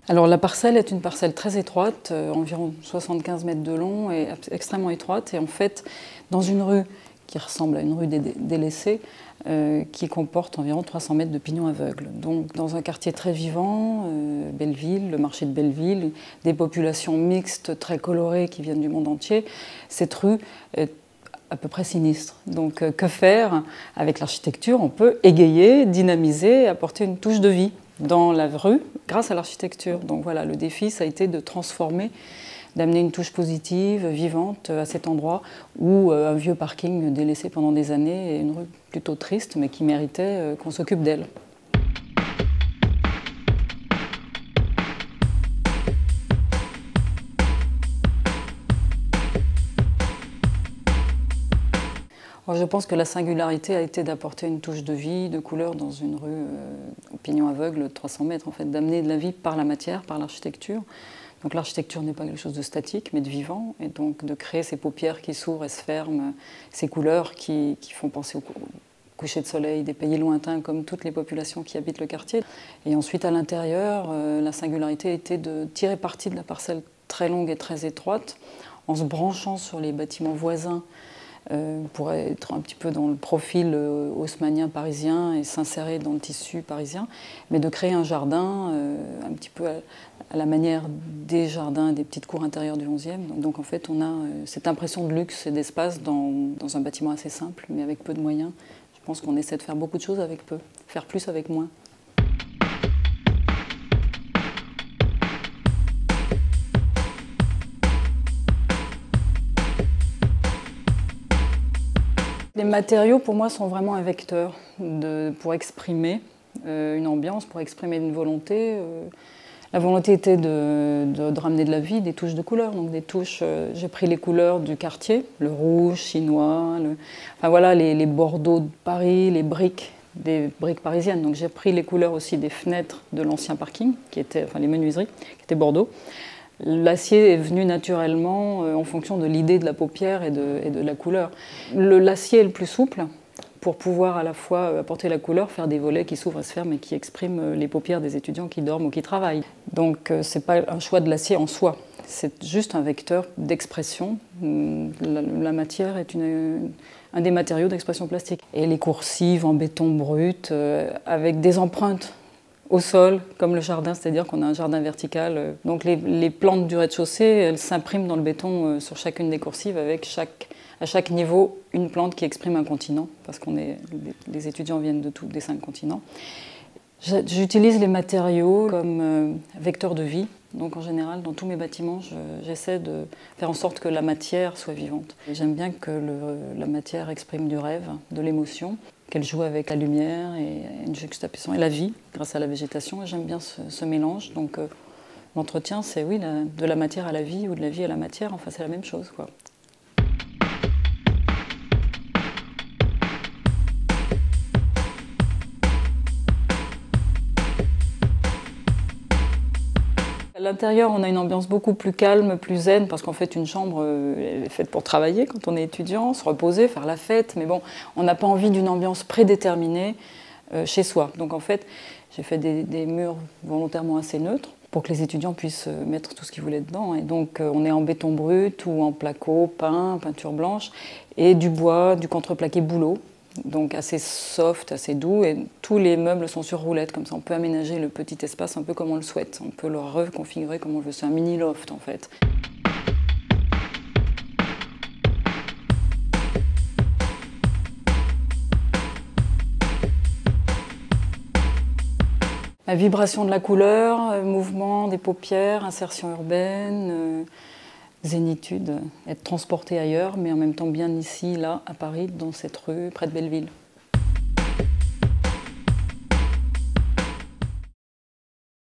Alors la parcelle est une parcelle très étroite, environ 75 mètres de long et extrêmement étroite. Et en fait, dans une rue qui ressemble à une rue délaissée, qui comporte environ 300 mètres de pignons aveugles. Donc dans un quartier très vivant, Belleville, le marché de Belleville, des populations mixtes très colorées qui viennent du monde entier, cette rue est à peu près sinistre. Donc que faire? Avec l'architecture, on peut égayer, dynamiser, apporter une touche de vie dans la rue grâce à l'architecture. Donc voilà, le défi, ça a été de transformer, d'amener une touche positive, vivante à cet endroit où un vieux parking délaissé pendant des années et une rue plutôt triste, mais qui méritait qu'on s'occupe d'elle. Je pense que la singularité a été d'apporter une touche de vie, de couleur dans une rue au pignon aveugle de 300 mètres, en fait, d'amener de la vie par la matière, par l'architecture. Donc l'architecture n'est pas quelque chose de statique, mais de vivant, et donc de créer ces paupières qui s'ouvrent et se ferment, ces couleurs qui font penser au coucher de soleil des pays lointains, comme toutes les populations qui habitent le quartier. Et ensuite, à l'intérieur, la singularité était de tirer parti de la parcelle très longue et très étroite, en se branchant sur les bâtiments voisins, pour être un petit peu dans le profil haussmannien parisien et s'insérer dans le tissu parisien, mais de créer un jardin un petit peu à la manière des jardins des petites cours intérieures du 11e. Donc en fait, on a cette impression de luxe et d'espace dans un bâtiment assez simple, mais avec peu de moyens. Je pense qu'on essaie de faire beaucoup de choses avec peu, faire plus avec moins. Les matériaux, pour moi, sont vraiment un vecteur pour exprimer une ambiance, pour exprimer une volonté. La volonté était de ramener de la vie, des touches de couleurs. Donc des touches, j'ai pris les couleurs du quartier, le rouge chinois, enfin voilà, les bordeaux de Paris, les briques, des briques parisiennes. Donc j'ai pris les couleurs aussi des fenêtres de l'ancien parking, enfin les menuiseries, qui étaient bordeaux. L'acier est venu naturellement en fonction de l'idée de la paupière et de la couleur. L'acier est le plus souple pour pouvoir à la fois apporter la couleur, faire des volets qui s'ouvrent et se ferment et qui expriment les paupières des étudiants qui dorment ou qui travaillent. Donc ce n'est pas un choix de l'acier en soi, c'est juste un vecteur d'expression. La matière est un des matériaux d'expression plastique. Et les coursives en béton brut avec des empreintes au sol, comme le jardin, c'est-à-dire qu'on a un jardin vertical. Donc les plantes du rez-de-chaussée, elles s'impriment dans le béton sur chacune des coursives avec à chaque niveau une plante qui exprime un continent, parce les étudiants viennent des 5 continents. J'utilise les matériaux comme vecteurs de vie. Donc en général, dans tous mes bâtiments, j'essaie de faire en sorte que la matière soit vivante. J'aime bien que la matière exprime du rêve, de l'émotion, qu'elle joue avec la lumière et une juxtaposition et la vie grâce à la végétation. J'aime bien ce mélange. Donc l'entretien, c'est oui, de la matière à la vie ou de la vie à la matière. Enfin, c'est la même chose, quoi. À l'intérieur, on a une ambiance beaucoup plus calme, plus zen, parce qu'en fait, une chambre elle est faite pour travailler quand on est étudiant, se reposer, faire la fête. Mais bon, on n'a pas envie d'une ambiance prédéterminée chez soi. Donc en fait, j'ai fait des murs volontairement assez neutres pour que les étudiants puissent mettre tout ce qu'ils voulaient dedans. Et donc on est en béton brut ou en placo, peint, peinture blanche, et du bois, du contreplaqué bouleau. Donc assez soft, assez doux, et tous les meubles sont sur roulettes, comme ça on peut aménager le petit espace un peu comme on le souhaite. On peut le reconfigurer comme on le veut, c'est un mini loft en fait. La vibration de la couleur, mouvement des paupières, insertion urbaine, zénitude, être transporté ailleurs, mais en même temps bien ici, là, à Paris, dans cette rue, près de Belleville.